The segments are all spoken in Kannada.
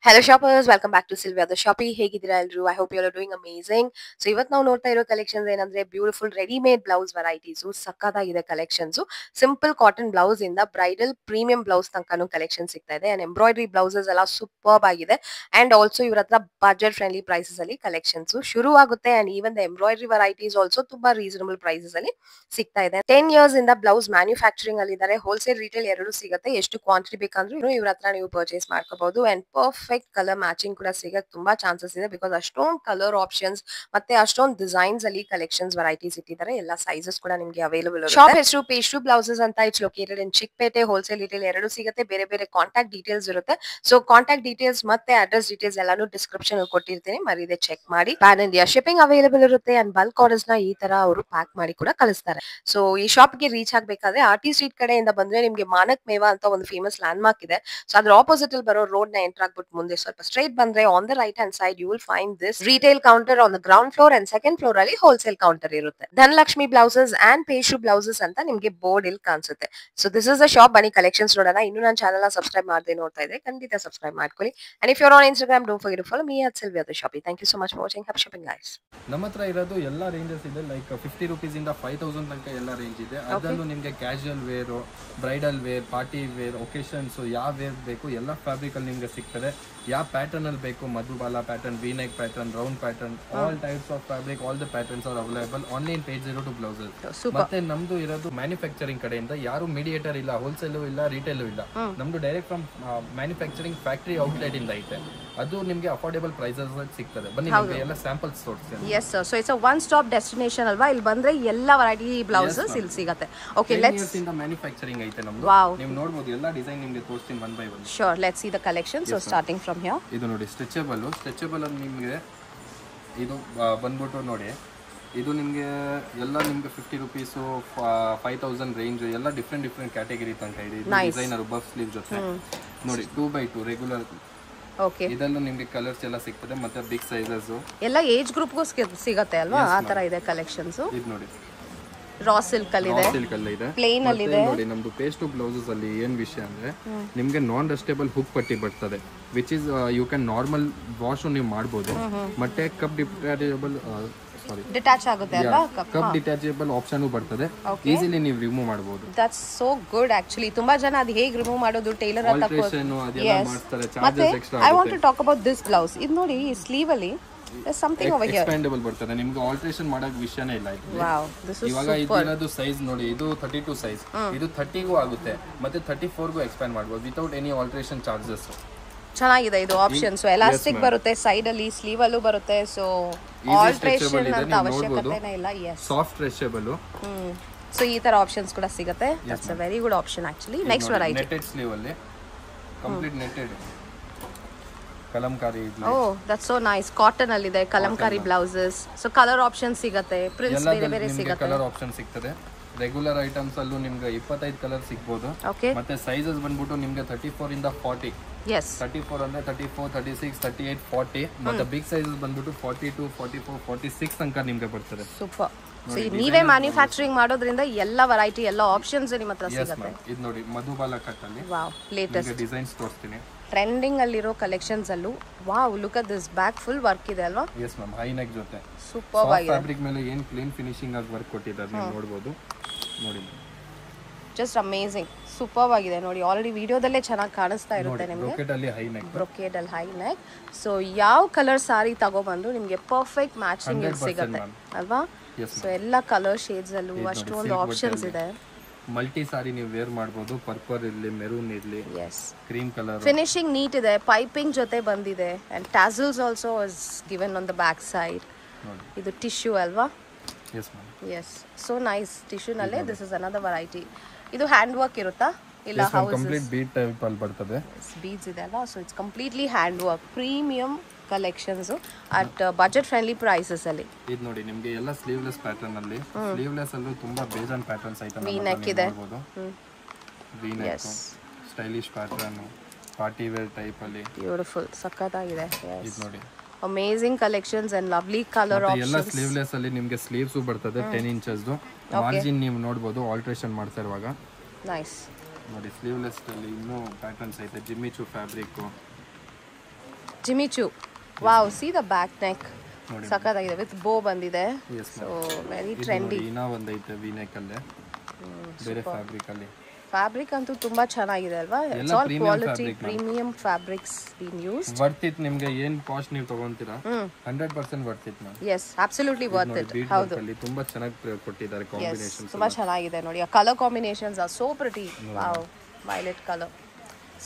Hello shoppers, welcome back to Sylvia the Shoppy. ಹೇಗಿದ್ದೀರಾ ಎಲ್ರು? I hope you are doing amazing. So ಇವತ್ತು ನಾವು ನೋಡ್ತಾ ಇರೋ ಕಲೆಕ್ಷನ್ಸ್ ಏನಂದ್ರೆ ಬ್ಯೂಟಿಫುಲ್ ರೆಡಿಮೇಡ್ ಬ್ಲೌಸ್ ವೆರೈಟೀಸು ಸಕ್ಕತ್ತಾಗಿದೆ ಕಲೆಕ್ಷನ್ಸು. ಸಿಂಪಲ್ ಕಾಟನ್ ಬ್ಲೌಸ್ ಇಂದ ಬ್ರೈಡಲ್ ಪ್ರೀಮಿಯಂ ಬ್ಲೌಸ್ ತನಕನೂ ಕಲೆಕ್ಷನ್ ಸಿಗ್ತಾ ಇದೆ ಅಂಡ್ ಎಂಬ್ರಾಯ್ಡ್ರಿ ಬ್ಲೌಸಸ್ ಎಲ್ಲ ಸೂಪರ್ಬ್ ಆಗಿದೆ ಅಂಡ್ ಆಲ್ಸೋ ಇವ್ರ ಹತ್ರ ಬಜೆಟ್ ಫ್ರೆಂಡ್ಲಿ ಪ್ರೈಸಸ್ ಅಲ್ಲಿ ಕಲೆಕ್ಷನ್ಸ್ ಶುರು ಆಗುತ್ತೆ and even the embroidery varieties also ತುಂಬಾ ರೀಸನಬಲ್ ಪ್ರೈಸಸ್ ಅಲ್ಲಿ ಸಿಗ್ತಾ ಇದೆ. 10 ಇಯರ್ಸ್ ಇಂದ ಬ್ಲೌಸ್ ಮ್ಯಾನುಫ್ಯಾಕ್ಚರಿಂಗ್ ಅಲ್ಲಿ ಇದ್ದಾರೆ. ಹೋಲ್ಸೇಲ್ ರಿಟೇಲ್ ಎರಡು ಸಿಗುತ್ತೆ. ಎಷ್ಟು ಕ್ವಾಂಟಿಟಿ ಬೇಕಂದ್ರೂ ಇವ್ರ ಹತ್ರ ನೀವು ಪರ್ಚೇಸ್ ಮಾಡ್ಕೋಬಹುದು ಅಂಡ್ ಪರ್ಫೆಕ್ಟ್ ಕಲರ್ ಮ್ಯಾಚಿಂಗ್ ಕೂಡ ಸಿಗಕ್ಕೆ ತುಂಬಾ ಚಾನ್ಸಸ್ ಇದೆ ಬಿಕಾಸ್ ಅಷ್ಟೊಂದು ಕಲರ್ ಆಪ್ಷನ್ಸ್ ಮತ್ತೆ ಅಷ್ಟೊಂದು ಡಿಸೈನ್ಸ್ ಅಲ್ಲಿ ಕಲೆಕ್ಷನ್ಸ್ ವೆರೈಟೀಸ್ ಇಟ್ಟಿದ್ದಾರೆ. ಎಲ್ಲ ಸೈಜಸ್ ಕೂಡ ನಿಮಗೆ ಅವೈಲೇಬಲ್ ಇದೆ. ಶಾಪ್ ಹೆಸರು ಪೇಸ್ಟ್ರು ಬ್ಲೌಸಸ್ ಅಂತ. It's located in Chickpete. Wholesale retail ಎರಡು ಸಿಗುತ್ತೆ. ಬೇರೆ ಬೇರೆ ಕಾಂಟ್ಯಾಕ್ಟ್ ಡೀಟೇಲ್ಸ್ ಇರುತ್ತೆ. ಸೊ ಕಾಂಟ್ಯಾಕ್ಟ್ ಡೀಟೇಲ್ಸ್ ಮತ್ತೆ ಅಡ್ರೆಸ್ ಡೀಟೇಲ್ಸ್ ಎಲ್ಲಾನು ಡಿಸ್ಕ್ರಿಪ್ಷನ್ ಅಲ್ಲಿ ಕೊಟ್ಟಿರ್ತೀನಿ, ಮರೀದೆ ಚೆಕ್ ಮಾಡಿ. ಪ್ಯಾನ್ ಇಂಡಿಯಾ ಶಿಪ್ಪಿಂಗ್ ಅವೈಲೇಬಲ್ ಇರುತ್ತೆ ಅಂಡ್ ಬಲ್ಕ್ ಆರ್ಡರ್ಸ್ ನ ಈ ತರ ಅವರು ಪ್ಯಾಕ್ ಮಾಡಿ ಕೂಡ ಕಳಿಸ್ತಾರೆ. ಸೊ ಈ ಶಾಪ್ ಗೆ ರೀಚ್ ಆಗ್ಬೇಕಾದ್ರೆ ಆರ್ಟಿ ಸ್ಟ್ರೀಟ್ ಕಡೆಯಿಂದ ಬಂದ್ರೆ ನಿಮ್ಗೆ ಮಾನಕ್ ಮೇವಾ ಅಂತ ಒಂದು ಫೇಮಸ್ ಲ್ಯಾಂಡ್ ಮಾರ್ಕ್ ಇದೆ. ಸೊ ಅದ್ರ ಆಪೋಸಿಟ್ ಅಲ್ಲಿ ಬರೋ ರೋಡ್ ನ ಎಂಟರ್ ಆಗ್ಬಿಟ್ಟು ಮುಂದೆ ಸ್ವಲ್ಪ ಸ್ಟ್ರೈಟ್ ಬಂದ್ರೆ on the right hand side you will find this retail counter on the ground floor and second floor ಅಲ್ಲಿ ಹೋಲ್ಸೇಲ್ ಕೌಂಟರ್ ಇರುತ್ತೆ. ಧನಲಕ್ಷ್ಮಿ ಬ್ಲೌಸಸ್ ಅಂಡ್ ಪೇಶು ಬ್ಲೌಸಸ್ ಅಂತ ನಿಮ್ಗೆ ಬೋರ್ಡ್ ಇಲ್ಲಿ ಕಾಣಿಸುತ್ತೆ. So this is the shop. ಬನ್ನಿ ಕಲೆಕ್ಷನ್ಸ್ ನೋಡೋಣ. ಇನ್ನು ನನ್ನ ಚಾನಲ್ ಸಬ್ಸ್ಕ್ರೈಬ್ ಮಾಡದೆ ನೋಡ್ತಾ ಇದ್ರೆ ಖಂಡಿತ ಸಬ್ಸ್ಕ್ರೈಬ್ ಮಾಡ್ಕೊಳ್ಳಿ. And if you are on Instagram don't forget to follow me at Sylvia the Shoppy. Thank you so much for watching. Happy shopping guys. ನಮ್ಮ ಹತ್ರ ಇರೋದು ಎಲ್ಲ ರೇಂಜಸ್ ಇದೆ. ಲೈಕ್ 50 ರೂಪೀಸ್ ಇಂದ 5000 ತನಕ ಎಲ್ಲ ರೇಂಜ್ ಇದೆ. ಅದರಲ್ಲೂ ನಿಮಗೆ casual wear, bridal wear, party wear, occasions ಯಾವ ವೇರ್ ಬೇಕು ಎಲ್ಲ ಫ್ಯಾಬ್ರಿಕ್ ಅಲ್ಲಿ ನಿಮಗೆ ಸಿಗ್ತದೆ. ಯಾವ ಪ್ಯಾಟರ್ನ್ ಅಲ್ಲಿ ಬೇಕು, Madhubala pattern, V neck pattern, round pattern, all types of fabric, all the patterns are available online page 02 blouses. ಮತ್ತೆ ನಮ್ದು ಇರೋದು ಮ್ಯಾನುಫ್ಯಾಕ್ಚರಿಂಗ್ ಕಡೆಯಿಂದ ಯಾರು ಮೀಡಿಯೇಟರ್ ಇಲ್ಲ, ಹೋಲ್ಸೇಲು ಇಲ್ಲ, ರಿಟೇಲು ಇಲ್ಲ. ನಮ್ದು direct from manufacturing factory outlet ಇಂದ ಐತೆ. ಅದು ನಿಮಗೆ ಅಫೋರ್ಡೆಬಲ್ ಪ್ರೈಸಸ್ ಸಿಗ್ತದೆ. ಬನ್ನಿ ನಿಮಗೆ ಎಲ್ಲ ಸ್ಯಾಂಪಲ್ಸ್ ತೋರಿಸ್ತೀನಿ. Yes sir. So it's a one stop destination ಅಲ್ವಾ? ಇಲ್ಲಿ ಬಂದ್ರೆ ಎಲ್ಲ ವೆರೈಟಿ ಬ್ಲೌಸಸ್ ಇಲ್ಲಿ ಸಿಗುತ್ತೆ. ಓಕೆ, ಲೆಟ್ಸ್ ಇಂದ ಮ್ಯಾನುಫ್ಯಾಕ್ಚರಿಂಗ್ ಐತೆ ನಮ್ದು. ನೀವು ನೋಡಬಹುದು ಎಲ್ಲ ಡಿಸೈನ್ ನಿಮಗೆ ತೋರಿಸ್ತೀನಿ one by one. Sure, let's see the collection. So starting from here. ಇದು ನೋಡಿ ಸ್ಟ್ರೆಚಬಲ್ ಅಲ್ಲಿ ನಿಮಗೆ ಇದು ಬಂದ್ಬಿಟ್ಟು ನೋಡಿ, ಇದು ನಿಮಗೆ ಎಲ್ಲ ನಿಮಗೆ 50 ರೂಪೀಸು, 5000 ರೇಂಜ್ ಎಲ್ಲ ಡಿಫ್ರೆಂಟ್ ಕ್ಯಾಟಗರಿ ತನಕ ಇದೆ. ಇದು ಡಿಸೈನರ್ ಬಫ್ ಸ್ಲೀವ್ ಜೊತೆ ನೋಡಿ 2x2 ರೆಗ್ಯುಲರ್. ಓಕೆ, ಇದೆಲ್ಲ ನಿಮಗೆ ಕಲರ್ಸ್ ಎಲ್ಲ ಸಿಗ್ತದೆ. ಮತ್ತೆ ಬಿಗ್ ಸೈಜಸ್ ಎಲ್ಲ ಏಜ್ ಗ್ರೂಪ್ಗೂ ಸಿಗುತ್ತೆ ಅಲ್ವಾ? ಆ ತರ ಇದೆ ಕಲೆಕ್ಷನ್ಸ್. ಇದು ನೋಡಿ ರಾ ಸಿಲ್ಕ್ ಅಲ್ಲಿ ಇದೆ, ಪ್ಲೇನ್ ಅಲ್ಲಿ ಇದೆ. ನೋಡಿ ನಮ್ದು ಪೇಸ್ಟು ಬ್ಲೌಸಸ್ ಅಲ್ಲಿ ಏನ್ ವಿಷಯ ಅಂದ್ರೆ ನಿಮ್ಗೆ ನಾನ್ ಡಸ್ಟೇಬಲ್ ಹುಕ್ ಪಟ್ಟಿ ಬರ್ತದೆ, which is you can normal wash ನೀವು ಮಾಡಬಹುದು. ಮತ್ತೆ ಕಪ್ ಡಿಟ್ಯಾಚ್ ಆಗುತ್ತೆ ಅಲ್ವಾ? ಕಪ್ ಡಿಟ್ಯಾಚಬಲ್ ಆಪ್ಷನ್ ಬರ್ತದೆ, ಈಸಿಲಿ ನೀವು ರಿಮೂವ್ ಮಾಡಬಹುದು. That's so good actually. ತುಂಬಾ ಜನ ಅದು ಹೇಗೆ ರಿಮೂವ್ ಮಾಡೋದು ಟೈಲರ್ ಅಂತ ಮಾಡ್ತಾರೆ, charges extra. I want to talk about this blouse. ಇದು ನೋಡಿ ಸ್ಲೀವ್ ಅಲ್ಲಿ something over here expandable ಬರ್ತದೆ. ನಿಮಗೆ ಆಲ್ಟರೇಷನ್ ಮಾಡಕ್ಕೆ ವಿಷಯನೇ ಇಲ್ಲ ಇದು. ವಾವ್, ದಿಸ್ ಇಸ್ ಇವಾಗ ಇದರದು ಸೈಜ್ ನೋಡಿ, ಇದು 32 ಸೈಜ್, ಇದು 30 ಗೂ ಆಗುತ್ತೆ, ಮತ್ತೆ 34 ಗೂ ಎಕ್ಸ್ಪ್ಯಾಂಡ್ ಮಾಡಬಹುದು ವಿತೌಟ್ ಎನಿ ಆಲ್ಟರೇಷನ್ ಚಾರ್ಜಸ್. ಚೆನ್ನಾಗಿದೆ ಇದು ಆಪ್ಷನ್. ಸೊ ಎಲಾಸ್ಟಿಕ್ ಬರುತ್ತೆ ಸೈಡ್ ಅಲ್ಲಿ, ಸ್ಲೀವ್ ಅಲ್ಲೂ ಬರುತ್ತೆ. ಸೊ ಆಲ್ಟರೇಷನ್ ಅಂತ ಅವಶ್ಯಕತೆನೇ ಇಲ್ಲ. S, soft stretchable. ಸೊ ಈ ತರ ಆಪ್ಷನ್ಸ್ ಕೂಡ ಸಿಗುತ್ತೆ. That's a very good option actually. Next variety netted sleeve ಅಲ್ಲಿ complete netted Kalamkari. Oh, that's so nice. Cotton ಅಲ್ಲಿ ಇದೆ Kalamkari blouses. So colour option ಸಿಗುತ್ತೆ, ಪ್ರಿಂಟ್ಸ್ ಬೇರೆ ಬೇರೆ ಸಿಗುತ್ತೆ. ಕಲರ್ ಆಪ್ಷನ್ ಸಿಗ್ತದೆ. ರೆಗ್ಯುಲರ್ ಐಟಮ್ಸ್ ಅಲ್ಲೂ ನಿಮ್ಗೆ 25 ಕಲರ್ ಸಿಗಬಹುದು. ಮತ್ತೆ ಸೈಜಸ್ ಬಂದ್ಬಿಟ್ಟು ನಿಮ್ಗೆ 34 ಇಂದ 40. ಎಸ್, 34 ಅಂದ್ರೆ 34, 36, 38, 40. ಮತ್ತೆ ಬಿಗ್ ಸೈಜಸ್ ಬಂದ್ಬಿಟ್ಟು 42, 44, 46 ತನಕ ನಿಮ್ಗೆ ಬರ್ತದೆ. ಸೂಪರ್. ಸೊ ನೀವೇ ಮ್ಯಾನುಫ್ಯಾಕ್ಚರಿಂಗ್ ಮಾಡೋದ್ರಿಂದ ಎಲ್ಲ ವೆರೈಟಿ, ಎಲ್ಲ ಆಪ್ಷನ್ಸ್ ನಿಮ್ಮ ಹತ್ರ ಸಿಗುತ್ತೆ. ಇದು ನೋಡಿ ಮಧುಬಾಲ ಕಟ್ ಅಲ್ಲಿ. ವಾವ್, ಲೇಟೆಸ್ಟ್ ಡಿಸೈನ್ಸ್ ತೋರಿಸ್ತೀನಿ. ಟ್ರೆಂಡಿಂಗ್ ಅಲ್ಲಿರೋ ಕಲೆಕ್ಷನ್ಸ್ ಅಲ್ಲೂ. Wow, look at this back full work ಇದೆ ಅಲ್ವಾ? ಎಸ್ ಮ್ಯಾಮ್, ಹೈ ನೆಕ್ ಜೊತೆ ಸೂಪರ್ ಆಗಿದೆ. ಫ್ಯಾಬ್ರಿಕ್ ಮೇಲೆ ಏನು ಕ್ಲೀನ್ ಫಿನಿಶಿಂಗ್ ಆಗಿ ವರ್ಕ್ ಕೊಟ್ಟಿದ್ದಾರೆ, ನೀವು ನೋಡಬಹುದು. ನೋಡಿ, ಜಸ್ಟ್ ಅಮೇಜಿಂಗ್, ಸೂಪರ್ ಆಗಿದೆ ನೋಡಿ. ಆಲ್ರೆಡಿ ವಿಡಿಯೋದಲ್ಲೇ ಚೆನ್ನಾಗಿ ಕಾಣಿಸ್ತಾ ಇರುತ್ತೆ ನಿಮಗೆ. ಬ್ರೊಕೇಡ್ ಅಲ್ಲಿ ಹೈ ನೆಕ್, ಬ್ರೊಕೇಡ್ ಅಲ್ಲಿ ಹೈ ನೆಕ್. ಸೊ ಯಾವ ಕಲರ್ ಸಾರಿ ತಗೊಬಂದ್ರು ನಿಮಗೆ ಪರ್ಫೆಕ್ಟ್ ಮ್ಯಾಚಿಂಗ್ ಸಿಗುತ್ತೆ ಅಲ್ವಾ? ಸೊ ಎಲ್ಲ ಕಲರ್ ಶೇಡ್ಸ್ ಅಲ್ಲೂ ಅಷ್ಟೊಂದು ಆಪ್ಷನ್ಸ್ ಇದೆ. ಮಲ್ಟಿ ಸಾರಿ ನೀವು ವೇರ್ ಮಾಡಬಹುದು. ಪರ್ಪಲ್ ಇರಲಿ, ಮೆರೂನ್ ಇರಲಿ, ಕ್ರೀಮ್ ಕಲರ್. ಫಿನಿಶಿಂಗ್ ನೀಟ್ ಇದೆ, ಪೈಪಿಂಗ್ ಜೊತೆ ಬಂದಿದೆ and tassels also is given on the back side. ಇದು ಟಿಶ್ಯೂ ಅಲ್ವಾ? Yes ma'am. Yes, so nice. Tissue ನಲ್ಲೇ ದಿಸ್ ಇಸ್ ಅನದರ್ ವೆರೈಟಿ. ಇದು ಹ್ಯಾಂಡ್ ವರ್ಕ್ ಇರುತ್ತಾ ಇಲ್ಲ? ಕಂಪ್ಲೀಟ್ ಬೀಡ್ ಟೈಪ್ ಅಲ್ಲಿ ಬರ್ತದೆ. ಬೀಡ್ಸ್ ಇದೆ ಅಲ್ವಾ? So it's completely hand work, premium collections at budget friendly prices ಅಲ್ಲಿ. ಇದು ನೋಡಿ ನಿಮಗೆ ಎಲ್ಲ ಸ್ಲೀವ್ಲೆಸ್ ಪ್ಯಾಟರ್ನ್ ಅಲ್ಲಿ. ಸ್ಲೀವ್ಲೆಸ್ ಅಲ್ಲೂ ತುಂಬಾ ಬೇಜಾನ್ ಪ್ಯಾಟರ್ನ್ಸ್ ಐತೆ. ವಿ ನೆಕ್ ಇದೆ, V neck, stylish pattern, party wear type ಅಲ್ಲಿ. ಬ್ಯೂಟಿಫುಲ್, ಸಕ್ಕತ್ತಾಗಿದೆ. ಇದು ನೋಡಿ amazing collections and lovely colour options. ಎಲ್ಲ ಸ್ಲೀವ್ಲೆಸ್ ಅಲ್ಲಿ ನಿಮಗೆ ಸ್ಲೀವ್ಸ್ ಬರ್ತದೆ 10 ಇಂಚಸ್. ಮಾರ್ಜಿನ್ ನೀವು ನೋಡಬಹುದು ಆಲ್ಟರೇಷನ್ ಮಾಡ್ತಾ ಇರುವಾಗ. ನೈಸ್ ನೋಡಿ ಸ್ಲೀವ್ಲೆಸ್ ಅಲ್ಲಿ ಇನ್ನೂ ಪ್ಯಾಟರ್ನ್ಸ್ ಐತೆ. Jimmy Choo fabric, Jimmy Choo. Wow, see the back neck ನೋಡಿ ಸಖತ್ತಾಗಿದೆ, ವಿತ್ ಬೋ ಬಂದಿದೆ. Yes so very trendy. ಇನ್ನೂ ಒಂದೈತೆ ವಿ ನೆಕ್ ಅಲ್ಲೇ ಬೇರೆ ಫ್ಯಾಬ್ರಿಕ್ ಅಲ್ಲಿ. ಫ್ಯಾಬ್ರಿಕ್ ಅಂತೂ ತುಂಬಾ ಚೆನ್ನಾಗಿದೆ ಅಲ್ವಾ? It's all quality premium fabrics been used. Worth it. ನಿಮಗೆ ಏನು ಕಾಸ್ಟ್ ನೀವು ತಗೊಂತೀರಾ 100% worth it ma'am. Yes, absolutely worth it. ಹೌದು, ಅಲ್ಲಿ ತುಂಬಾ ಚೆನ್ನಾಗಿ ಕೊಟ್ಟಿದ್ದಾರೆ ಕಾಂಬಿನೇಷನ್ಸ್. ತುಂಬಾ ಚೆನ್ನಾಗಿದೆ ನೋಡಿ. ಆ colour combinations are so pretty. Wow, violet colour.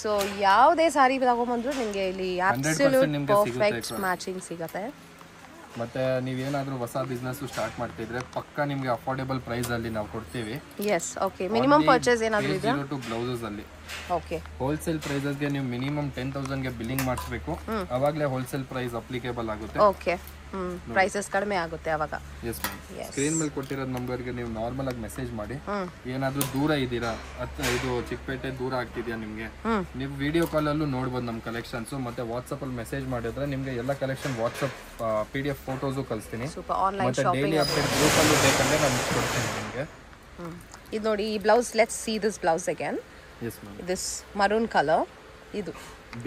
So ಯಾವುದೇ ಸಾರಿ ತಗೊಂಡ್ಬಂದ್ರು ನಿಮಗೆ ಇಲ್ಲಿ ಅಬ್ಸಲ್ಯೂಟ್ ಪರ್ಫೆಕ್ಟ್ ಮ್ಯಾಚಿಂಗ್ ಸಿಗುತ್ತೆ. ಮತ್ತೆ ನೀವೇನಾದ್ರೂ ಹೊಸ ಬಿಸ್ನೆಸ್ ಸ್ಟಾರ್ಟ್ ಮಾಡ್ತಿದ್ರೆ ಪಕ್ಕ ನಿಮಗೆ ಅಫೋರ್ಡೆಬಲ್ ಪ್ರೈಸ್ ಅಲ್ಲಿ ನಾವು ಕೊಡ್ತೀವಿ. S, okay. ಮಿನಿಮಮ್ ಪರ್ಚೇಸ್ ಏನಾದರೂ ಇದೆ ಬ್ಲೌಸಸ್ ಅಲ್ಲಿ. ಓಕೆ. ಹೋಲ್ಸೇಲ್ ಪ್ರೈಸಸ್ ಗೆ ನೀವು ಮಿನಿಮಮ್ 10,000 ಗೆ ಬಿಲ್ಲಿಂಗ್ ಮಾಡಿಸಬೇಕು. ಅವಾಗಲೇ ಹೋಲ್ಸೇಲ್ ಪ್ರೈಸ್ ಅಪ್ಲಿಕೇಬಲ್ ಆಗುತ್ತೆ. ಓಕೆ. ಪ್ರೈಸಸ್ ಕಡಿಮೆ ಆಗುತ್ತೆ ಅವಾಗ. Yes ma'am. ಸ್ಕ್ರೀನ್ ಮೇಲೆ ಕೊಟ್ಟಿರೋ ನಂಬರ್ಗೆ ನೀವು ನಾರ್ಮಲ್ ಆಗಿ ಮೆಸೇಜ್ ಮಾಡಿ. ಏನಾದ್ರೂ ದೂರ ಇದ್ದೀರಾ, ಇದು ಚಿಕ್ಕಪೇಟೆ ದೂರ ಆಗ್ತಿದ್ಯಾ ನಿಮ್ಗೆ, ನೀವು ವಿಡಿಯೋ ಕಾಲ್ ಅಲ್ಲೂ ನೋಡ್ಬೋದು ನಮ್ಮ ಕಲೆಕ್ಷನ್ಸ್. ಮತ್ತೆ ವಾಟ್ಸ್ಆಪ್ ಅಲ್ಲಿ ಮೆಸೇಜ್ ಮಾಡಿದ್ರೆ ನಿಮ್ಗೆ ಎಲ್ಲ ಕಲೆಕ್ಷನ್ ವಾಟ್ಸ್ಆಪ್ PDF ಫೋಟೋಸು ಕಳಿಸ್ತೀನಿ. ಮತ್ತೆ ಡೈಲಿ ಅಪ್ಡೇಟ್ ಗ್ರೂಪ್ ಅಲ್ಲೂ ಬೇಕಂದ್ರೆ ನಾನು ಕೊಡ್ತೀನಿ ನಿಮಗೆ. ಇದು ನೋಡಿ, ಈ blouse. Let's see this blouse again. Yes ma'am. This maroon colour. ಇದು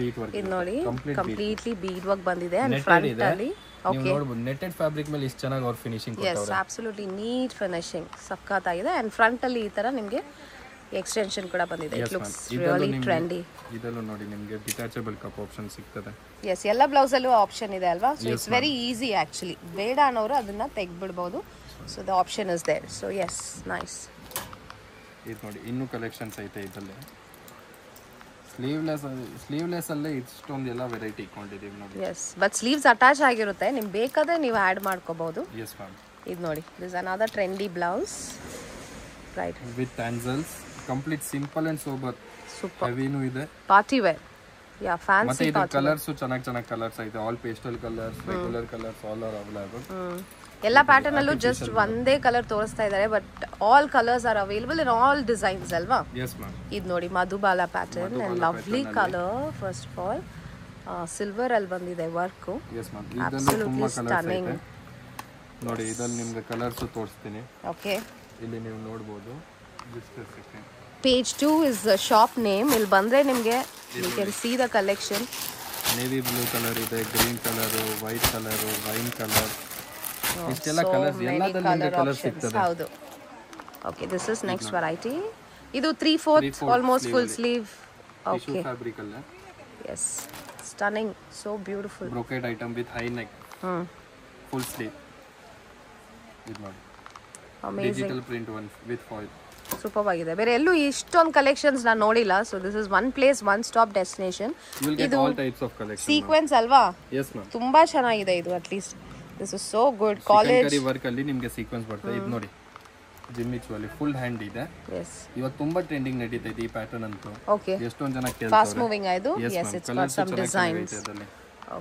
ಬೀಟ್ ವರ್ಕ್. ಇದು ನೋಡಿ, ಕಂಪ್ಲೀಟ್ಲಿ ಬೀಡ್ ವರ್ಕ್ ಬಂದಿದೆ. ಅಂಡ್ ಫ್ರಂಟ್ ಅಲ್ಲಿ ನೀವು ನೋಡಬಹುದು ನೆಟೆಡ್ ಫ್ಯಾಬ್ರಿಕ್ ಮೇಲೆ ಇಷ್ಟು ಚೆನ್ನಾಗಿ ಅವ್ರ ಫಿನಿಶಿಂಗ್ ಕೊಡ್ತಾರೆ. ಎಸ್, ಅಬ್ಸಲ್ಯೂಟ್ಲಿ ನೀಟ್ ಫಿನಿಶಿಂಗ್ ಸಖತ್ತಾಗಿದೆ. ಅಂಡ್ ಫ್ರಂಟ್ ಅಲ್ಲಿ ಈ ತರ ನಿಮಗೆ ಎಕ್ಸ್ಟೆನ್ಷನ್ ಕೂಡ ಬಂದಿದೆ. It looks really trendy. ಇದೆಲ್ಲ ನೋಡಿ ನಿಮಗೆ ಡಿಟ್ಯಾಚಬಲ್ ಕಪ್ ಆಪ್ಷನ್ ಸಿಗ್ತದೆ. ಎಸ್, ಎಲ್ಲ ಬ್ಲೌಸ್ ಅಲ್ಲೂ ಆಪ್ಷನ್ ಇದೆ ಅಲ್ವಾ? So it's very easy actually. ಬೇಡ ಅನ್ನೋರು ಅದನ್ನ ತೆಗೆದ್ಬಿಡ್ಬೋದು. So the option is there. So yes, nice. ಇದು ನೋಡಿ, ಇನ್ನೂ ಕಲೆಕ್ಷನ್ಸ್ ಐತೆ ಇದರಲ್ಲಿ. ಸ್ಲೀವ್ಲೆಸ್ ಅಲ್ಲೇ ಇಷ್ಟೊಂದು ಎಲ್ಲ ವೆರೈಟಿ ಇಟ್ಕೊಂಡಿದ್ದೀವಿ ನೋಡಿ. ಎಸ್, ಬಟ್ ಸ್ಲೀವ್ಸ್ ಅಟ್ಯಾಚ್ ಆಗಿರುತ್ತೆ. ನಿಮ್ಗೆ ಬೇಕಾದ್ರೆ ನೀವು ಆ್ಯಡ್ ಮಾಡ್ಕೋಬಹುದು. Yes ma'am. ಇದು ನೋಡಿ, this another trendy blouse. Right, with tassels. Complete simple and sober. Super. ಹೆವಿನೂ ಇದೆ. Party wear. Yeah, fancy. ಮತ್ತೆ ಇದು ಕಲರ್ಸ್ ಚೆನ್ನಾಗಿ ಕಲರ್ಸ್ ಐತೆ. All pastel colours, regular colours, all are available. ಎಲ್ಲ ಪ್ಯಾಟರ್ನ್ ಅಲ್ಲೂ ಜಸ್ಟ್ ಒಂದೇ ಕಲರ್ ತೋರಿಸ್ತಾ ಇದ್ದಾರೆ, but all colours are available in all designs ಅಲ್ವಾ? Yes ma'am. ಇದು ನೋಡಿ, Madhubala pattern. And lovely colour. First of all silver ಅಲ್ಲಿ ಬಂದಿದೆ ವರ್ಕ್. Yes ma'am. ಇದಲ್ಲೂ ತುಂಬಾ ಕಲರ್ಸ್ ಐತೆ ನೋಡಿ. ಇದರಲ್ಲಿ ನಿಮಗೆ ಕಲರ್ಸ್ ತೋರಿಸ್ತೀನಿ. ಓಕೆ. ಇಲ್ಲಿ ನೀವು ನೋಡಬಹುದು. Page 2 is the shop name. ಇಲ್ಲಿ ಬಂದ್ರೆ ನಿಮಗೆ you can see the collection. Navy blue colour ಇದೆ, green colour, white colour, wine colour. ಇಷ್ಟೆಲ್ಲ ಕಲರ್ಸ್ ಎಲ್ಲದರಲ್ಲಿ ನಿಮಗೆ ಕಲರ್ ಸಿಗ್ತದೆ. ಹೌದು. Okay, this is next variety. ಇದು 3/4 almost full sleeve. Okay. Fabric ಅಲ್ಲ. Yes. Stunning. So beautiful. Brocade item with high neck. Full sleeve. ಇದು ನೋಡಿ. Amazing. Digital print one with foil. Super ಆಗಿದೆ. ಬೇರೆ ಎಲ್ಲೂ ಇಷ್ಟೊಂದು ಕಲೆಕ್ಷನ್ಸ್ ನಾನು ನೋಡಿಲ್ಲ. So this is one place, one stop destination. ಇದು all types of collection. Sequence ಅಲ್ವಾ? Yes ma'am. ತುಂಬಾ ಚೆನ್ನಾಗಿದೆ ಇದು. At least this is so good. College work ಅಲ್ಲಿ ನಿಮಗೆ ಸೀಕ್ವೆನ್ಸ್ ಬರ್ತದೆ. ಇದು ನೋಡಿ, ಜಿಮ್ಮಿಚು ಅಲ್ಲಿ ಫುಲ್ ಹ್ಯಾಂಡ್ ಇದೆ. ಎಸ್, ಇವತ್ತು ತುಂಬಾ ಟ್ರೆಂಡಿಂಗ್ ನಡೀತಾ ಇದೆ ಈ ಪ್ಯಾಟರ್ನ್ ಅಂತೂ. ಓಕೆ. ಎಷ್ಟೊಂದು ಜನ ಕೇಳ್ತಾರೆ. ಫಾಸ್ಟ್ ಮೂವಿಂಗ್ ಆಯ್ತು. Yes, it's got some designs.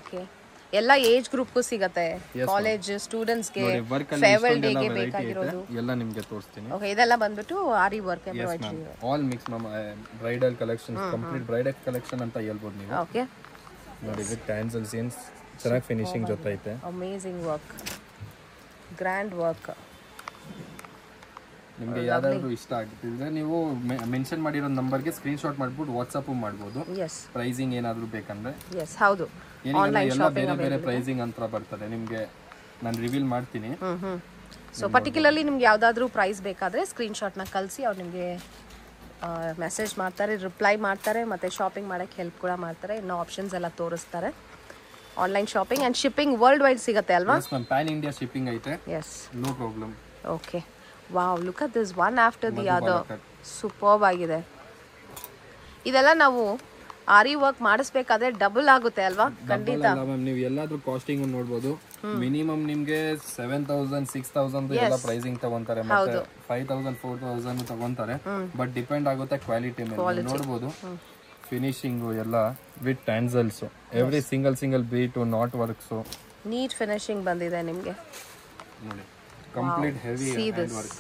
Okay. ಎಲ್ಲ ಏಜ್ ಗ್ರೂಪ್ಗೂ ಸಿಗುತ್ತೆ. ಕಾಲೇಜ್ ಸ್ಟೂಡೆಂಟ್ಸ್ ಗೆ, ಫೇರ್ವೆಲ್ ಡೇ ಗೆ ಬೇಕಾಗಿರೋದು ಎಲ್ಲ ನಿಮಗೆ ತೋರಿಸ್ತೀನಿ. ಓಕೆ. ಇದೆಲ್ಲ ಬಂದ್ಬಿಟ್ಟು aari work embroidery. All mix ma'am. Bridal collection, complete bridal collection ಅಂತ ಹೇಳ್ಬೋದು ನೀವು. ಓಕೆ. ನೋಡಿ, ವಿತ್ ಟ್ಯಾನ್ಸಲ್ಸ್ ಏನು ಚೆನ್ನಾಗಿ ಫಿನಿಶಿಂಗ್ ಜೊತೆ ಐತೆ. Amazing work, grand work. ನಿಮಗೆ ಯಾವ್ದಾದ್ರು ಇಷ್ಟ ಆಗ್ತಿದ್ರೆ ನೀವು ಮೆನ್ಷನ್ ಮಾಡಿರೋ ನಂಬರ್ಗೆ ಸ್ಕ್ರೀನ್ ಶಾಟ್ ಮಾಡ್ಬಿಟ್ಟು ವಾಟ್ಸಪ್ ಮಾಡ್ಬೋದು. ಎಸ್. ಪ್ರೈಸಿಂಗ್ ಏನಾದರೂ ಬೇಕಂದ್ರೆ. ಎಸ್, ಹೌದು. ಆನ್ಲೈನ್ ಎಲ್ಲ ಬೇರೆ ಬೇರೆ ಪ್ರೈಸಿಂಗ್ ಅಂತ ಬರ್ತದೆ. ನಿಮಗೆ ನಾನು ರಿವೀಲ್ ಮಾಡ್ತೀನಿ. ಸೊ ಪರ್ಟಿಕ್ಯುಲರ್ಲಿ ನಿಮ್ಗೆ ಯಾವ್ದಾದ್ರು ಪ್ರೈಸ್ ಬೇಕಾದ್ರೆ ಸ್ಕ್ರೀನ್ ಶಾಟ್ನ ಕಳಿಸಿ ಅವ್ರು ನಿಮಗೆ ಮೆಸೇಜ್ ಮಾಡ್ತಾರೆ, ರಿಪ್ಲೈ ಮಾಡ್ತಾರೆ, ಮತ್ತೆ ಶಾಪಿಂಗ್ ಮಾಡಕ್ಕೆ ಹೆಲ್ಪ್ ಕೂಡ ಮಾಡ್ತಾರೆ. ಇನ್ನೂ ಆಪ್ಷನ್ಸ್ ಎಲ್ಲ ತೋರಿಸ್ತಾರೆ. Online shopping and shipping world wide ಸಿಗುತ್ತೆ ಅಲ್ವಾ? Yes ma'am. Pan India shipping ಐತೆ. Yes, no problem. Okay. Wow, look at this one after the other. Superb ಆಗಿದೆ. ಇದೆಲ್ಲ ನಾವು ಆರಿ ವರ್ಕ್ ಮಾಡಿಸ್ಬೇಕಾದ್ರೆ ಡಬಲ್ ಆಗುತ್ತೆ ಅಲ್ವಾ? ಖಂಡಿತ. ನೀವು ಎಲ್ಲಾದ್ರೂ ಕಾಸ್ಟಿಂಗ್ ನೋಡಬಹುದು. ಮಿನಿಮಮ್ ನಿಮ್ಗೆ 7,000 6,000 ಎಲ್ಲ ಪ್ರೈಸಿಂಗ್ ತಗೊಂತಾರೆ. ಮತ್ತೆ 5,000 4,000 ತಗೊಂತಾರೆ. ಬಟ್ ಡಿಪೆಂಡ್ ಆಗುತ್ತೆ ಕ್ವಾಲಿಟಿ ಮೇಲೆ. ನೋಡಬಹುದು ಫಿನಿಶಿಂಗ್ ಎಲ್ಲ with tassels. Every single bead, knot works. Neat finishing ಬಂದಿದೆ ನಿಮಗೆ ನೋಡಿ. Complete heavy hand work.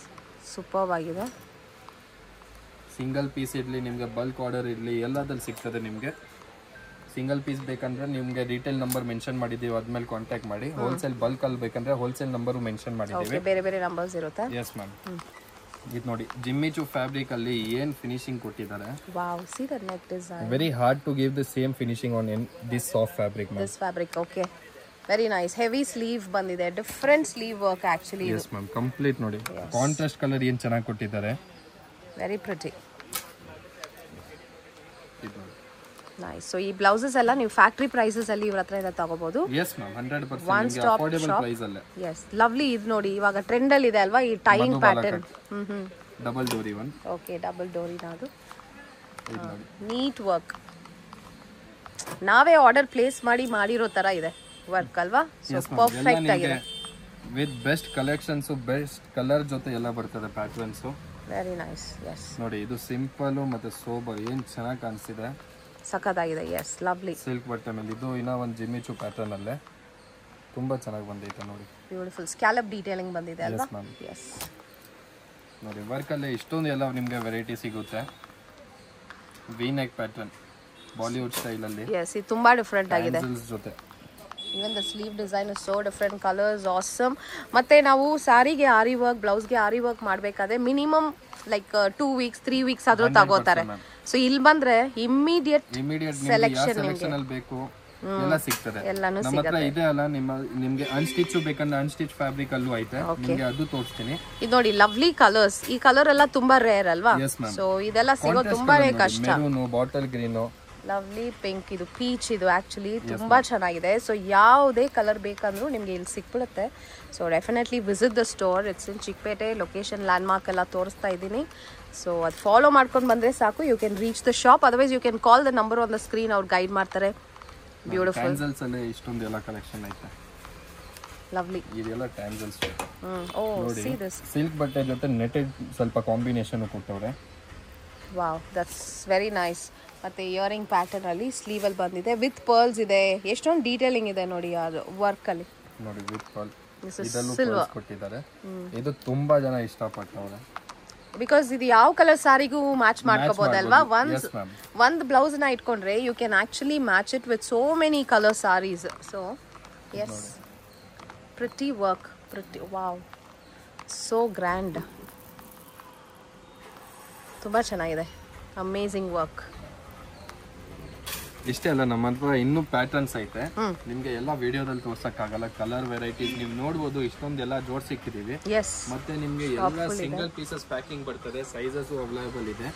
Superb ಆಗಿದೆ. ಸಿಂಗಲ್ ಪೀಸ್ ಇರಲಿ, ನಿಮಗೆ ಬಲ್ಕ್ ಆರ್ಡರ್ ಇರಲಿ, ಎಲ್ಲದಲ್ಲಿ ಸಿಗ್ತದೆ ನಿಮಗೆ. ಸಿಂಗಲ್ ಪೀಸ್ ಬೇಕಂದ್ರೆ ನಿಮಗೆ ರಿಟೇಲ್ ನಂಬರ್ ಮೆನ್ಷನ್ ಮಾಡಿದ್ದೀವಿ, ಅದ್ಮೇಲೆ ಕಾಂಟ್ಯಾಕ್ಟ್ ಮಾಡಿ. ಹೋಲ್ಸೇಲ್ ಬಲ್ಕ್ ಅಲ್ಲಿ ಬೇಕಂದ್ರೆ ಹೋಲ್ಸೇಲ್ ನಂಬರ್ ಮೆನ್ಷನ್ ಮಾಡಿದ್ದೀವಿ. ಬೇರೆ ಬೇರೆ ನಂಬರ್ಸ್ ಇರುತ್ತೆ. S ma'am. ಇದು ನೋಡಿ ಜಿಮ್ಮಿ ಚೂ ಫ್ಯಾಬ್ರಿಕ್ ಅಲ್ಲಿ ಏನ್ ಫಿನಿಶಿಂಗ್ ಕೊಟ್ಟಿದ್ದಾರೆ. Wow, see the neck design. Very hard to give the same finishing on in this soft fabric, ma'am. This fabric, okay. Very nice. Heavy sleeve ಬಂದಿದೆ. Different sleeve work actually. Yes ma'am, complete ನೋಡಿ. Contrast color ಏನು ಚೆನ್ನಾಗಿ ಕೊಟ್ಟಿದ್ದಾರೆ. Very pretty. Nice. So ಈ ಬ್ಲೌಸಸ್ ಎಲ್ಲ ನೀವು ಫ್ಯಾಕ್ಟರಿ ಪ್ರೈಸಸ್ ಅಲ್ಲಿ ಇವರ ಹತ್ರ ಇದೆ ತಗೋಬಹುದು. Yes ma'am, 100% ನಿಮಗೆ ಅಫೋರ್ಡೆಬಲ್ ಪ್ರೈಸ್ ಅಲ್ಲೇ. Yes, lovely. ಇದು ನೋಡಿ ಇವಾಗ ಟ್ರೆಂಡ್ ಅಲ್ಲಿ ಇದೆ ಅಲ್ವಾ ಈ tying pattern. Double dori one. Okay, double dori ಅದು. Neat work. ನಾವೇ ಆರ್ಡರ್ ಪ್ಲೇಸ್ ಮಾಡಿರೋ ತರ ಇದೆ ವರ್ಕ್ ಅಲ್ವಾ? ಸೊ ಪರ್ಫೆಕ್ಟ್ ಆಗಿದೆ. With best collections, best colour ಜೊತೆ ಎಲ್ಲ ಬರ್ತದೆ ಪ್ಯಾಟರ್ನ್ಸ್. Very nice. ಎಸ್ ನೋಡಿ ಇದು ಸಿಂಪಲ್ ಮತ್ತೆ ಸೋಬರ್ ಏನು ಚೆನ್ನಾಗಿ ಕಾಣಿಸ್ತಿದೆ. ಸಖತ್ತಾಗಿದೆ. S, lovely. ಸಿಲ್ಕ್ ಬಟ್ಟೆ ಮೇಲೆ ಇದು ಇನ್ನ ಒಂದು ಜಿಮ್ಮಿ ಚೂ ಪ್ಯಾಟರ್ನ್ ಅಲ್ಲೇ ತುಂಬಾ ಚೆನ್ನಾಗಿ ಬಂದೈತೆ ನೋಡಿ. ಬ್ಯೂಟಿಫುಲ್ ಸ್ಕ್ಯಾಲಪ್ ಡೀಟೇಲಿಂಗ್ ಬಂದಿದೆ ಅಲ್ವಾ? ಎಸ್ ನೋಡಿ ವರ್ಕ್ ಅಲ್ಲಿ ಇಷ್ಟೊಂದು ಎಲ್ಲ ನಿಮಗೆ ವೆರೈಟಿ ಸಿಗುತ್ತೆ. V neck pattern Bollywood style ಅಲ್ಲಿ. ಎಸ್, ಇದು ತುಂಬಾ ಡಿಫರೆಂಟ್ ಆಗಿದೆ. ಜೊತೆ even the sleeve design is so different, colors awesome. ಮತ್ತೆ ನಾವು ಸಾರಿಗೆ ಆರಿ ವರ್ಕ್, ಬ್ಲೌಸ್ಗೆ ಆರಿ ವರ್ಕ್ ಮಾಡಬೇಕಾದ್ರೆ ಮಿನಿಮಮ್ ಲೈಕ್ 2 weeks 3 weeks ಆದ್ರೂ ತಗೋತಾರೆ. ಸೊ ಇಲ್ಲಿ ಬಂದ್ರೆ ಇಮಿಡಿಯೇಟ್ ಸೆಲೆಕ್ಷನ್ ಅಲ್ಲಿ ಬೇಕು ಎಲ್ಲ ಸಿಗ್ತದೆ. ನಮ್ಮ ಹತ್ರ ಇದೆ ಅಲ್ಲ, ನಿಮ್ಗೆ ಅನ್ಸ್ಟಿಚ್ ಬೇಕಂದ್ರೆ ಅನ್ಸ್ಟಿಚ್ ಫ್ಯಾಬ್ರಿಕ್ ಅಲ್ಲೂ ಐತೆ, ನಿಮಗೆ ಅದು ತೋರಿಸ್ತೀನಿ. ಇದು ನೋಡಿ ಲವ್ಲಿ ಕಲರ್ಸ್. ಈ ಕಲರ್ ಎಲ್ಲ ತುಂಬಾ ರೇರ್ ಅಲ್ವಾ? ಸೊ ಇದೆಲ್ಲ ಸಿಗೋದು ತುಂಬಾನೇ ಕಷ್ಟ. Maroon, bottle green, lovely pink, ಇದು ಪೀಚ್, ಇದು ಆಕ್ಚುಲಿ ತುಂಬಾ ಚೆನ್ನಾಗಿದೆ. ಸೊ ಯಾವುದೇ ಕಲರ್ ಬೇಕಂದ್ರೂ ನಿಮ್ಗೆ ಇಲ್ಲಿ ಸಿಕ್ಬಿಡುತ್ತೆ. So definitely visit the store. It's in Chikkapete. Location landmark ಎಲ್ಲ ತೋರಿಸ್ತಾ ಇದ್ದೀನಿ. ಸೊ ಅದು ಫಾಲೋ ಮಾಡ್ಕೊಂಡು ಬಂದ್ರೆ ಸಾಕು. You can reach the shop, otherwise you can call the number on the screen. ಅವ್ರು ಗೈಡ್ ಮಾಡ್ತಾರೆ. ಬ್ಯೂಟಿಫುಲ್. ಟ್ಯಾನ್ಸಲ್ಸ್ ಅಲ್ಲಿ ಇಷ್ಟೊಂದು ಎಲ್ಲ ಕಲೆಕ್ಷನ್ ಐತೆ. ಲವ್ಲಿ. ಇದೆಲ್ಲ tassels. O, see this. Silk ಬಟ್ಟೆ ಜೊತೆ ನೆಟೆಡ್ ಸ್ವಲ್ಪ ಕಾಂಬಿನೇಷನ್ ಕೊಟ್ಟವ್ರೆ. Wow, that's very nice. ಮತ್ತೆ ಇಯರಿಂಗ್ ಪ್ಯಾಟರ್ನ್ ಅಲ್ಲಿ ಸ್ಲೀವ್ ಅಲ್ಲಿ ಬಂದಿದೆ, ವಿತ್ ಪರ್ಲ್ಸ್ ಇದೆ. ಎಷ್ಟೊಂದು ಡೀಟೇಲಿಂಗ್ ಇದೆ ನೋಡಿ ಅದು ವರ್ಕ್ ಅಲ್ಲಿ. ನೋಡಿ ವಿತ್ ಪರ್ಲ್ ಇದಲ್ಲೂ ಪರ್ಲ್ಸ್ ಕೊಟ್ಟಿದ್ದಾರೆ. ಇದು ತುಂಬಾ ಜನ ಇಷ್ಟಪಟ್ಟವ್ರೆ. ಬಿಕಾಸ್ ಇದು ಯಾವ ಕಲರ್ ಸಾರಿಗೂ ಮ್ಯಾಚ್ ಮಾಡ್ಕೋಬಹುದಲ್ವಾ? ಒಂದ್ ಬ್ಲೌಸ್ ನ ಇಟ್ಕೊಂಡ್ರೆ you can actually match it with so many colour saris. So yes, pretty work, pretty. Wow, so grand. ತುಂಬಾ ಚೆನ್ನಾಗಿದೆ. Amazing work. ಇಷ್ಟೇ ಅಲ್ಲ, ನಮ್ಮ ಹತ್ರ ಇನ್ನೂ ಪ್ಯಾಟರ್ನ್ಸ್ ಐತೆ. ನಿಮ್ಗೆ ಎಲ್ಲ ವಿಡಿಯೋದಲ್ಲಿ ತೋರ್ಸಕ್ ಆಗಲ್ಲ. ಕಲರ್ ವೆರೈಟೀಸ್ ನೀವು ನೋಡ್ಬೋದು. ಇಷ್ಟೊಂದೆಲ್ಲ ಜೋಡ್ಸಿಕ್ಕಿದೀವಿ. ಮತ್ತೆ ನಿಮ್ಗೆ ಎಲ್ಲ ಸಿಂಗಲ್ ಪೀಸಸ್ ಪ್ಯಾಕಿಂಗ್ ಬರ್ತದೆ. ಸೈಜಸ್ ಅವೈಲೇಬಲ್ ಇದೆ.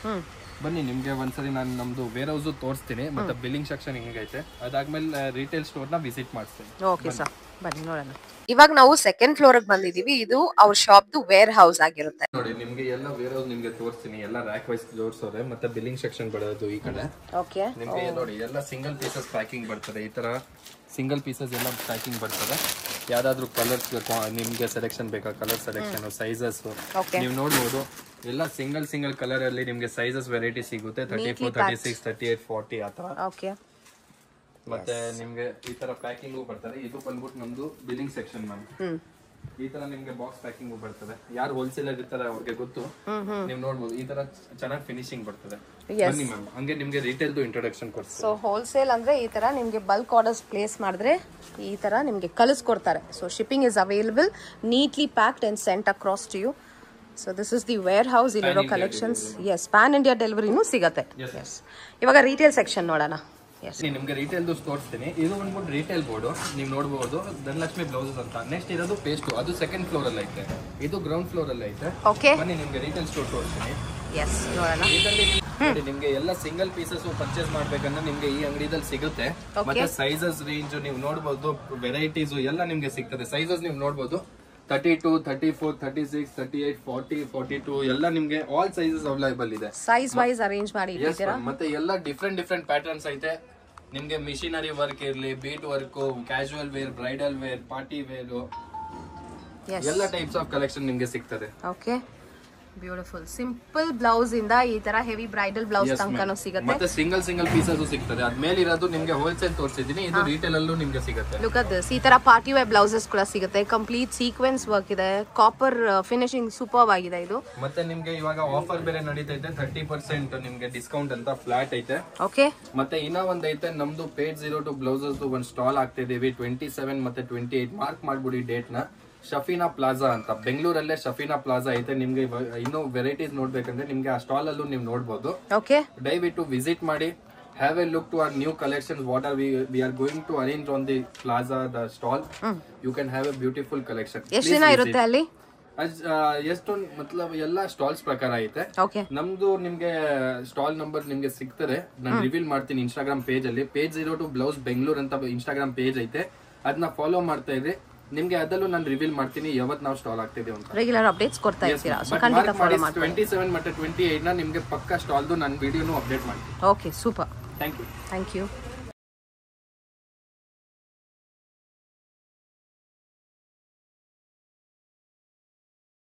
ಬನ್ನಿ, ನಿಮ್ಗೆ ಒಂದ್ಸರಿ ನಾನು ನಮ್ದು ವೇರ್ ಹೌಸ್ ತೋರಿಸ್ತೀನಿ. ಮತ್ತೆ ಬಿಲ್ಲಿಂಗ್ ಸೆಕ್ಷನ್ ಹಿಂಗೈತೆ. ಅದಾದ್ಮೇಲೆ ರಿಟೇಲ್ ಸ್ಟೋರ್ ನ ವಿಸಿಟ್ ಮಾಡಿಸ್ತೀನಿ. ಓಕೆ ಸರ್, ಬನ್ನಿ ನೋಡೋಣ. ಇವಾಗ ನಾವು ಸೆಕೆಂಡ್ ಫ್ಲೋರ್ ಬಂದಿದೀವಿ. ಇದು ಅವ್ರ ಶಾಪ್ ವೇರ್ ಹೌಸ್ ಆಗಿರುತ್ತೆ. ನೋಡಿ ನಿಮ್ಗೆ ಎಲ್ಲ ವೇರ್ ಹೌಸ್ ನಿಮ್ಗೆ ತೋರಿಸ್ತೀನಿ. ಎಲ್ಲ ರ್ಯಾಕ್ ವೈಸ್ ಜೋಡಿಸೋರೆ. ಮತ್ತೆ ಬಿಲ್ಲಿಂಗ್ ಸೆಕ್ಷನ್ ಬರೋದು ಈ ಕಡೆ. ಓಕೆ, ನಿಮ್ಗೆ ನೋಡಿ ಎಲ್ಲ ಸಿಂಗಲ್ ಪೀಸಸ್ ಪ್ಯಾಕಿಂಗ್ ಬರ್ತದೆ. ಈ ತರ ಸಿಂಗಲ್ ಪೀಸಸ್ ಎಲ್ಲ ಪ್ಯಾಕಿಂಗ್ ಬರ್ತದೆ. ಯಾವ್ದಾದ್ರು ಕಲರ್ಸ್ ನಿಮ್ಗೆ ಸೆಲೆಕ್ಷನ್ ಬೇಕಾ, ಕಲರ್ ಸೆಲೆಕ್ಷನ್, ಸೈಜಸ್ ನೀವು ನೋಡ್ಬೋದು. ಎಲ್ಲ ಸಿಂಗಲ್ ಕಲರ್ ಅಲ್ಲಿ ನಿಮ್ಗೆ ಸೈಜಸ್ ವೆರೈಟಿ ಸಿಗುತ್ತೆ. 34, 36, 38, 40 ಆತರ. ಓಕೆ, ಮತ್ತೆ ನಿಮ್ಗೆ ಈ ತರ ಪ್ಯಾಕಿಂಗ್ ಬರ್ತದೆ. ಇದು ಬಂದ್ಬಿಟ್ಟು ನಮ್ದು ಬಿಲ್ಲಿಂಗ್ ಸೆಕ್ಷನ್ ಮ್ಯಾಮ್. ಈ ತರ ನಿಮ್ಗೆ ಬಾಕ್ಸ್ ಪ್ಯಾಕಿಂಗ್ ಬರ್ತದೆ. ಯಾರು ಹೋಲ್ಸೇಲರ್ ಇರ್ತಾರೆ ಅವ್ರಿಗೆ ಗೊತ್ತು. ನೀವು ನೋಡ್ಬೋದು ಈ ತರ ಚೆನ್ನಾಗಿ ಫಿನಿಶಿಂಗ್ ಬರ್ತದೆ. ಬನ್ನಿ ಮ್ಯಾಮ್, ಹಂಗೆ ನಿಮ್ಗೆ ರಿಟೇಲ್ ಇಂಟ್ರೊಡಕ್ಷನ್ ಕೊಡ್ತೀವಿ. ಸೊ ಹೋಲ್ಸೇಲ್ ಅಂದ್ರೆ ಈ ತರ ನಿಮ್ಗೆ ಬಲ್ಕ್ ಆರ್ಡರ್ಸ್ ಪ್ಲೇಸ್ ಮಾಡಿದ್ರೆ ಈ ತರ ನಿಮ್ಗೆ ಕಳಿಸ್ಕೊಡ್ತಾರೆ. So shipping is available, neatly packed and sent across to you. So this is the warehouse. ಇಲ್ಲಿರೋ ಕಲೆಕ್ಷನ್ಸ್. ಎಸ್, ಪ್ಯಾನ್ ಇಂಡಿಯಾ ಡೆಲಿವರಿನೂ ಸಿಗತ್ತೆ. ಎಸ್, ಇವಾಗ ರಿಟೇಲ್ ಸೆಕ್ಷನ್ ನೋಡೋಣ. ನಿಮ್ಗೆ ರಿಟೇಲ್ ತೋರಿಸ್ತೀನಿ. ಇದು ಬಂದ್ಬಿಟ್ಟು ರಿಟೇಲ್ ಬೋರ್ಡ್. ನೀವು ನೋಡಬಹುದು ಧನಲಕ್ಷ್ಮಿ ಬ್ಲೌಸಸ್ ಅಂತ. ನೆಕ್ಸ್ಟ್ ಇರೋದು ಪೇಸ್ಟ್, ಅದು ಸೆಕೆಂಡ್ ಫ್ಲೋರ್ ಅಲ್ಲಿ ಐತೆ. ಇದು ಗ್ರೌಂಡ್ ಫ್ಲೋರ್ ಅಲ್ಲಿ ಐತೆ. ಓಕೆ, ಬನ್ನಿ ನಿಮ್ಗೆ ರಿಟೇಲ್ ಸ್ಟೋರ್ ತೋರಿಸ್ತೀನಿ. ಎಸ್, ನೋಡೋಣ. ಇದರಲ್ಲಿ ನಿಮ್ಗೆ ಎಲ್ಲ ಸಿಂಗಲ್ ಪೀಸಸ್ ಪರ್ಚೇಸ್ ಮಾಡ್ಬೇಕಂದ್ರೆ ನಿಮ್ಗೆ ಈ ಅಂಗಡಿದಲ್ಲಿ ಸಿಗುತ್ತೆ. ಮತ್ತೆ ಸೈಜಸ್ ರೇಂಜ್ ನೀವು ನೋಡಬಹುದು, ವೆರೈಟೀಸ್ ಎಲ್ಲ ನಿಮ್ಗೆ ಸಿಗ್ತದೆ. ಸೈಜಸ್ ನೀವು ನೋಡಬಹುದು 32, 34, 36, 38, 40, 42 ಎಲ್ಲ ನಿಮ್ಗೆ ಆಲ್ ಸೈಜಸ್ ಅವೈಲೇಬಲ್ ಇದೆ. ಸೈಜ್ ವೈಸ್ ಅರೇಂಜ್ ಮಾಡಿ ಇಟ್ಟಿದ್ದೀರಾ. ಮತ್ತೆ ಎಲ್ಲ ಡಿಫ್ರೆಂಟ್ ಪ್ಯಾಟರ್ನ್ಸ್ ಐತೆ. ನಿಮ್ಗೆ ಮಿಷಿನರಿ ವರ್ಕ್ ಇರ್ಲಿ, bead work, casual wear, bridal wear, party wear, ಎಲ್ಲ ಟೈಪ್ಸ್ ಆಫ್ ಕಲೆಕ್ಷನ್ ನಿಮ್ಗೆ ಸಿಗ್ತದೆ. Okay, beautiful. ಸಿಂಪಲ್ ಬ್ಲೌಸ್ ಇಂದ ಈ ತರ ಹೆವಿ ಬ್ರೈಡಲ್ ಬ್ಲೌಸ್ ತನಕನೂ ಸಿಗುತ್ತೆ. ಮತ್ತೆ ಸಿಂಗಲ್ ಪೀಸಸ್ ಸಿಗ್ತದೆ. ಅದ್ಮೇಲೆ ಇರೋದು ನಿಮ್ಗೆ ಹೋಲ್ಸೇಲ್ ತೋರಿಸಿದೀನಿ. ಇದು ರಿಟೇಲ್ ಅಲ್ಲೂ ನಿಮ್ಗೆ ಸಿಗುತ್ತೆ. Look at this. ಈ ತರ ಪಾರ್ಟಿ ವೇರ್ ಬ್ಲೌಸಸ್ ಕೂಡ ಸಿಗುತ್ತೆ. ಕಂಪ್ಲೀಟ್ ಸೀಕ್ವೆನ್ಸ್ ವರ್ಕ್ ಇದೆ. ಕಾಪರ್ ಫಿನಿಶಿಂಗ್ ಸೂಪರ್ ಆಗಿದೆ ಇದು. ಮತ್ತೆ ನಿಮ್ಗೆ ಇವಾಗ ಆಫರ್ ಬೇರೆ ನಡೀತೈತೆ. 30% ನಿಮ್ಗೆ ಡಿಸ್ಕೌಂಟ್ ಅಂತ ಫ್ಲಾಟ್ ಐತೆ. ಓಕೆ, ಮತ್ತೆ ಇನ್ನ ಒಂದ್ ಐತೆ ನಮ್ದು ಪೇಜ್ 02 ಬ್ಲೌಸಸ್ ಒಂದು ಸ್ಟಾಲ್ ಆಗ್ತಿದೀವಿ. 27 ಮತ್ತೆ 28 ಮಾರ್ಕ್ ಮಾಡ್ಬಿಡಿ ಡೇಟ್ ನ. ಶಫೀನಾ ಪ್ಲಾಜಾ ಅಂತ, ಬೆಂಗಳೂರಲ್ಲೇ ಶಫೀನಾ ಪ್ಲಾಜಾ ಐತೆ. ನಿಮ್ಗೆ ಇನ್ನೂ ವೆರೈಟೀಸ್ ನೋಡ್ಬೇಕಂದ್ರೆ ನಿಮ್ಗೆ ಆ ಸ್ಟಾಲ್ ಅಲ್ಲೂ ನೀವು ನೋಡ್ಬೋದು. ಓಕೆ, ದಯವಿಟ್ಟು ವಿಸಿಟ್ ಮಾಡಿ, have a look to our new collections. What are we are going to arrange on the plaza, the stall. You can have a beautiful collection. ಎಷ್ಟು ದಿನ ಇರುತ್ತೆ ಅಲ್ಲಿ? ಎಷ್ಟೊಂದು ಮತ್ಲಬ್ ಎಲ್ಲ ಸ್ಟಾಲ್ಸ್ ಪ್ರಕಾರ ಐತೆ. ಓಕೆ, ನಮ್ದು ನಿಮ್ಗೆ ಸ್ಟಾಲ್ ನಂಬರ್ ನಿಮ್ಗೆ ಸಿಗ್ತಾರೆ, ನಾನು ರಿವೀಲ್ ಮಾಡ್ತೀನಿ ಇನ್ಸ್ಟಾಗ್ರಾಮ್ ಪೇಜ್ ಅಲ್ಲಿ. ಪೇಜ್ 02 ಬ್ಲೌಸ್ ಬೆಂಗಳೂರು ಅಂತ ಇನ್ಸ್ಟಾಗ್ರಾಮ್ ಪೇಜ್ ಐತೆ, ಅದನ್ನ ಫಾಲೋ ಮಾಡ್ತಾ ಇದ್ರಿ. ನಿಮ್ಗೆ ಅದಲ್ಲೂ ನಾನು ರಿವೀಲ್ ಮಾಡ್ತೀನಿ ಯಾವತ್ತು ನಾವು ಸ್ಟಾಲ್ ಆಗ್ತಿದ್ದೀವಿ ಅಂತ. ರೆಗ್ಯುಲರ್ ಅಪ್ಡೇಟ್ಸ್ ಕೊಡ್ತಾ ಇರ್ತೀರಾ, ಸೊ ಖಂಡಿತ ಫಾಲೋ ಮಾಡಿ. 27 ಮತ್ತೆ 28 ನ ನಿಮ್ಗೆ ಪಕ್ಕಾ ಸ್ಟಾಲ್ದು ನಾನು ವಿಡಿಯೋನು ಅಪ್ಡೇಟ್ ಮಾಡ್ತೀನಿ. Okay, super, thank you. Thank you.